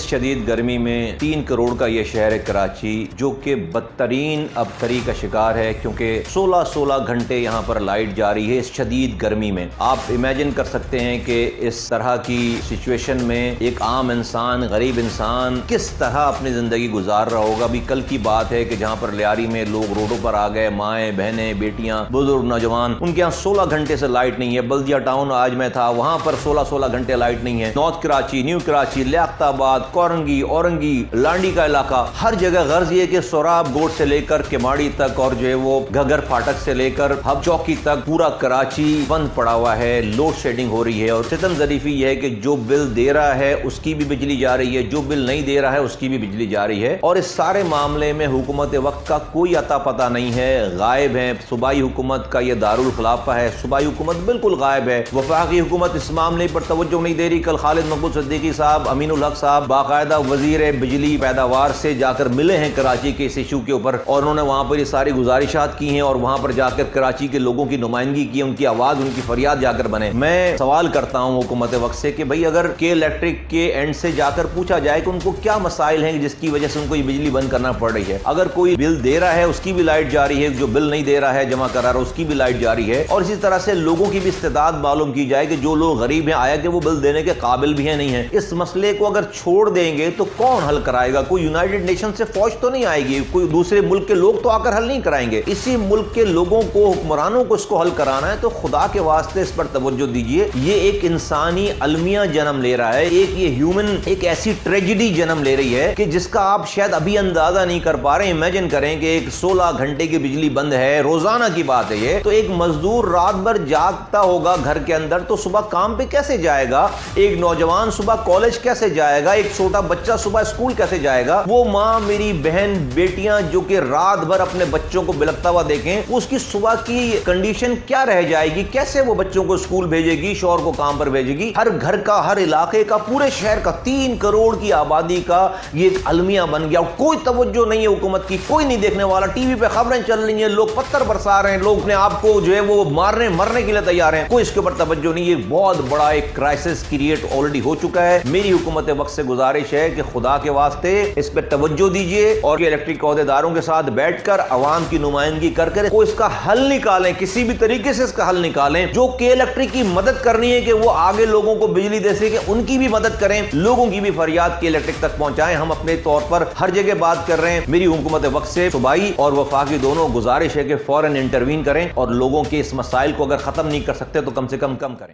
शदीद गर्मी में 3 करोड़ का ये शहर है कराची, जो कि बदतरीन अबतरी का शिकार है क्योंकि 16-16 घंटे यहाँ पर लाइट जारी है इस शदीद गर्मी में। आप इमेजिन कर सकते हैं कि इस तरह की सिचुएशन में एक आम इंसान, गरीब इंसान किस तरह अपनी ज़िंदगी गुजार रहा होगा। अभी कल की बात है कि जहाँ पर लियारी में लोग रोडों पर आ गए, माएँ बहनें बेटियाँ बुजुर्ग नौजवान, उनके यहाँ 16 घंटे से लाइट नहीं है। बल्दिया टाउन आज मैं था, वहाँ पर 16-16 घंटे लाइट नहीं है। नॉर्थ कराची, न्यू कराची, लियाकताबाद, कोरंगी, औरंगी, लांडी का इलाका, हर जगह गर्ज ये कि सोराब गोट से लेकर केमाड़ी तक और जो है वो घगर फाटक से लेकर हब चौकी तक पूरा कराची बंद पड़ा हुआ है। लोड शेडिंग हो रही है और सितम ज़रीफी यह है कि जो बिल दे रहा है उसकी भी बिजली जा रही है, जो बिल नहीं दे रहा है उसकी भी बिजली जा रही है। और इस सारे मामले में हुकूमत वक्त का कोई अता पता नहीं है, गायब है। सूबाई हुकूमत का यह दारुल खिलाफा है, सूबाई हुकूमत बिल्कुल गायब है। वफाकी हुकूमत इस मामले पर तवज्जो नहीं दे रही। कल खालिद मकबूल सिद्दीकी साहब, अमीनुल हक साहब बाकायदा वजीर बिजली पैदावार से जाकर मिले हैं कराची के इस इशू के ऊपर, और उन्होंने वहां पर ये सारी गुजारिशात की हैं और वहां पर जाकर कराची के लोगों की नुमाइंदगी की, उनकी आवाज, उनकी फरियाद जाकर बने। मैं सवाल करता हूं हुकूमत वक्त से कि भाई अगर के इलेक्ट्रिक के एंड से जाकर पूछा जाए कि उनको क्या मसाइल हैं जिसकी वजह से उनको ये बिजली बंद करना पड़ रही है। अगर कोई बिल दे रहा है उसकी भी लाइट जारी है, जो बिल नहीं दे रहा है जमा करा रहा है उसकी भी लाइट जारी है। और इसी तरह से लोगों की भी इस्तेदाद मालूम की जाए कि जो लोग गरीब हैं, आया कि वो बिल देने के काबिल भी है नहीं है। इस मसले को अगर छोड़ देंगे तो कौन हल कराएगा? कोई यूनाइटेड नेशन से फौज तो नहीं आएगी, कोई दूसरे मुल्क के लोग तो आकर हल नहीं कराएंगे। इसी मुल्क के लोगों को, हुक्मरानों को इसको हल कराना है तो खुदा के वास्ते इस पर तवज्जो दीजिए। ये एक इंसानी अलमिया जन्म ले रहा है, एक ये ह्यूमन एक ऐसी ट्रेजेडी जन्म ले रही है कि जिसका आप शायद अभी अंदाजा नहीं कर पा रहे। इमेजिन करें कि एक 16 घंटे की बिजली बंद है, रोजाना की बात है ये। तो एक मजदूर रात भर जागता होगा घर के अंदर तो सुबह काम पे कैसे जाएगा? एक नौजवान सुबह कॉलेज कैसे जाएगा? एक छोटा बच्चा सुबह स्कूल कैसे जाएगा? वो माँ, मेरी बहन, बेटियां जो कि रात भर अपने बच्चों को बिलखता हुआ देखें, उसकी सुबह की कंडीशन क्या रह जाएगी? कैसे वो बच्चों को स्कूल भेजेगी, शौहर को काम पर भेजेगी? हर घर का, हर इलाके का, पूरे शहर का 3 करोड़ की आबादी का ये एक अलमिया बन गया। कोई तवज्जो नहीं है हुकूमत की, कोई नहीं देखने वाला। टीवी पे खबरें चल रही हैं, लोग पत्थर बरसा रहे हैं, लोग अपने आप को जो है वो मरने के लिए तैयार हैं, कोई इसके ऊपर तवज्जो नहीं है। बहुत बड़ा एक क्राइसिस क्रिएट ऑलरेडी हो चुका है। मेरी हुकूमत वक्त से गुजारिश है कि खुदा के वास्ते इस पर तवज्जो दीजिए और इलेक्ट्रिक अहदेदारों के साथ बैठकर अवाम की नुमाइंदगी कर कोई इसका हल निकालें, किसी भी तरीके से इसका हल निकालें। जो के इलेक्ट्रिक की मदद करनी है कि वो आगे लोगों को बिजली दे सके, उनकी भी मदद करें, लोगों की भी फरियाद के इलेक्ट्रिक तक पहुंचाएं। हम अपने तौर पर हर जगह बात कर रहे हैं। मेरी हुकूमत वक्त से सूबाई और वफाकी दोनों गुजारिश है कि फौरन इंटरवीन करें और लोगों के इस मसाइल को अगर खत्म नहीं कर सकते तो कम से कम करें।